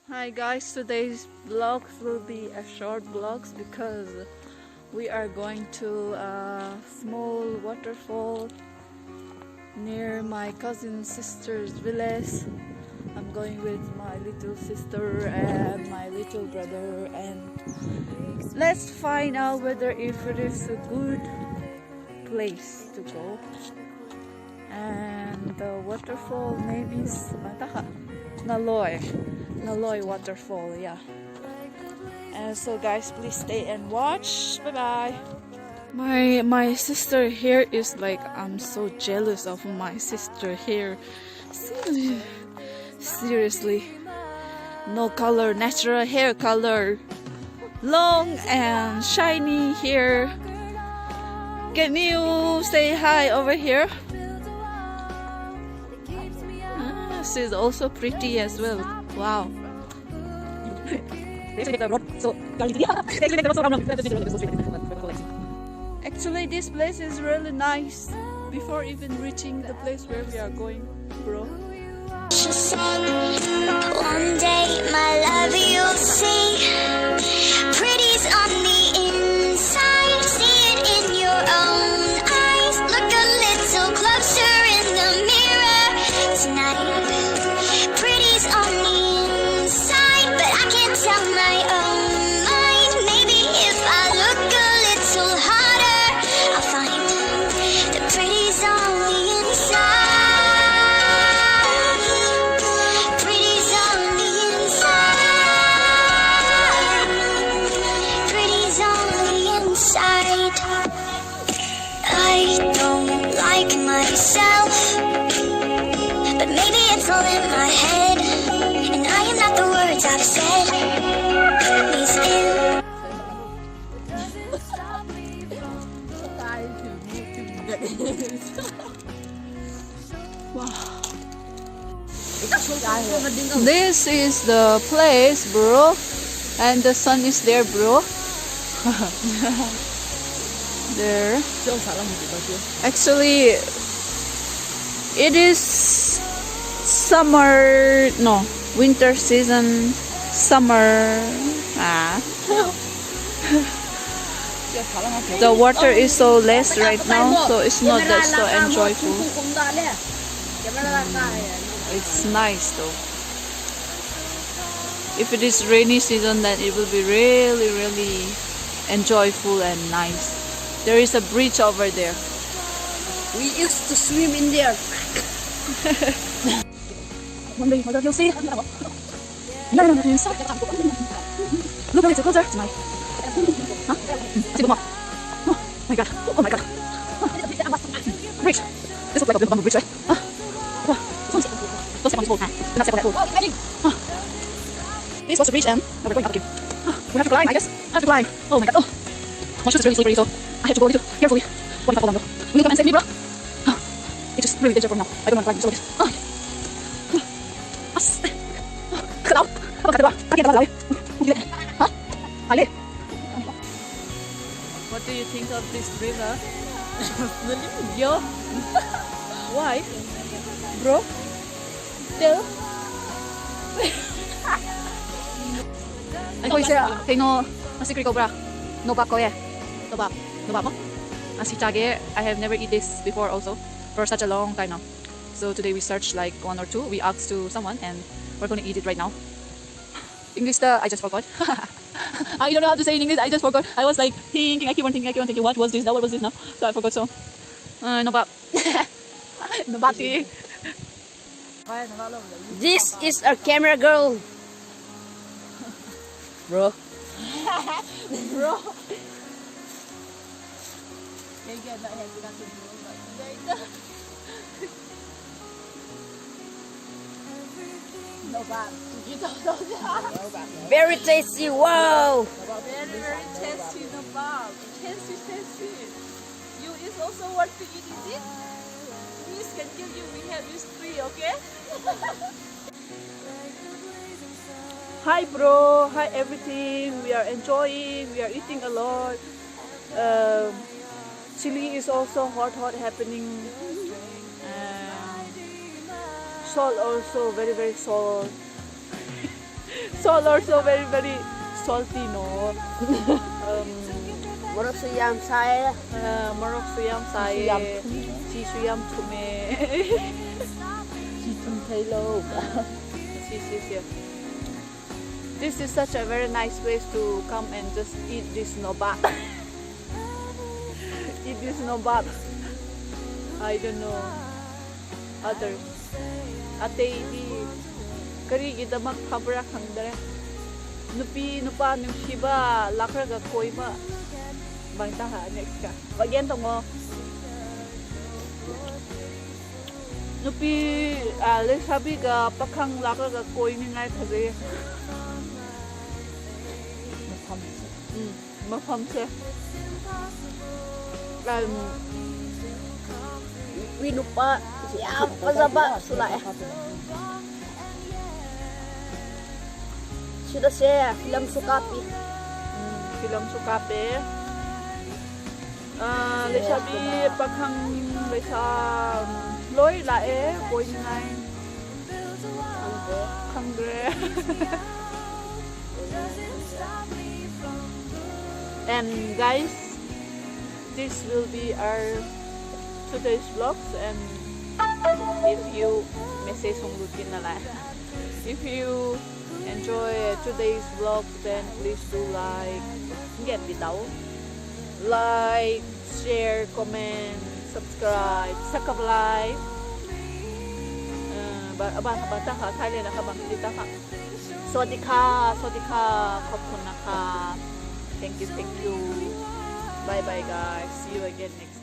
Hi guys, today's vlogs will be a short vlogs because we are going to a small waterfall near my cousin sister's village. I'm going with my little sister and my little brother, and let's find out whether if it is a good place to go. And the waterfall maybe is ngaloi waterfall, yeah. And so guys, please stay and watch. Bye bye. My sister here is like, I'm so jealous of my sister here. Seriously, no color, natural hair color, long and shiny hair. Can you say hi over here? She's also pretty as well. Wow. Actually, this place is really nice. Before even reaching the place where we are going, bro. She said, one day, my love, you'll see. Pretty's on the inside. See it in your own eyes. Look a little closer in the mirror tonight. Pretty's on the inside, but I can't tell my own mind. Maybe if I look a little harder, I'll find that pretty's on the inside. I don't like myself, but maybe it's all in my head, and I am not the words I've said. These Wow. This is the place, bro, and the sun is there, bro. There. Actually, it is summer, no, winter season, summer. The water is so less right now, so it's not that so enjoyable. It's nice though. If it is rainy season, then it will be really, really enjoyable and nice. There is a bridge over there. We used to swim in there. One day, you'll see. No, inside. Look a little closer to my. Huh? See more. Oh my god. Oh my god. Bridge. This looks like a bamboo bridge, right? Don't step on this pole. Do not step on that pole. This was the bridge, and now we're going up again. We have to climb, I guess. I have to climb. Oh my god. Oh. My shoes is really slippery, so I have to go a little carefully. What if I fall down, bro? Will you come and save me, bro? It's just really dangerous for me now. I don't want to climb so like this. What do you think of this river? Yo. Why? Bro? Still? Anh thôi sẽ thấy nó secret cobra. No bab ko yeah. No bab mo? Asitage. I have never eat this before also for such a long time now. So today we searched like one or two. We asked to someone and we're gonna eat it right now. English I just forgot. I don't know how to say in English. I just forgot. I was like thinking. I keep on thinking. What was this now? What was this now? So I forgot. So no bab. No bab. This is our camera girl. Bro. Bro. Very tasty. Wow. Very tasty, no bab. Tasty. You is also worth to eat, is it? Please can give you. We have this free, okay? Hi bro, hi everything. We are enjoying, we are eating a lot. Chili is also hot happening. Salt also very salt. salt also very very salty no. Morok suyam saya. Morok suyam sai. Chi suyam thume. Chitum hello. This is such a very nice place to come and just eat this nobat. Eat this nobat. I don't know others. Atay di karigidamak habra khangdare. Nupi nupa nungsiba lakraga koiba. Bangta ha next ka. Bagyan to mo. Nupi le sabi ga pakhang lakraga koi ni ngai thage. Mafamse. Winupa siapa zaba sulai. Sudah saya film sukapi. Film sukape. Le sabi pakhang le sa loi la koi ni ngai. Hungry. And guys, this will be our today's vlogs, and if you if you enjoy today's vlog, then please do like, share, comment, subscribe, subscribe. Thailand นะคะบางทีนะคะสวัสดีค่ะขอบคุณนะคะ Thank you. Bye bye guys. See you again next time.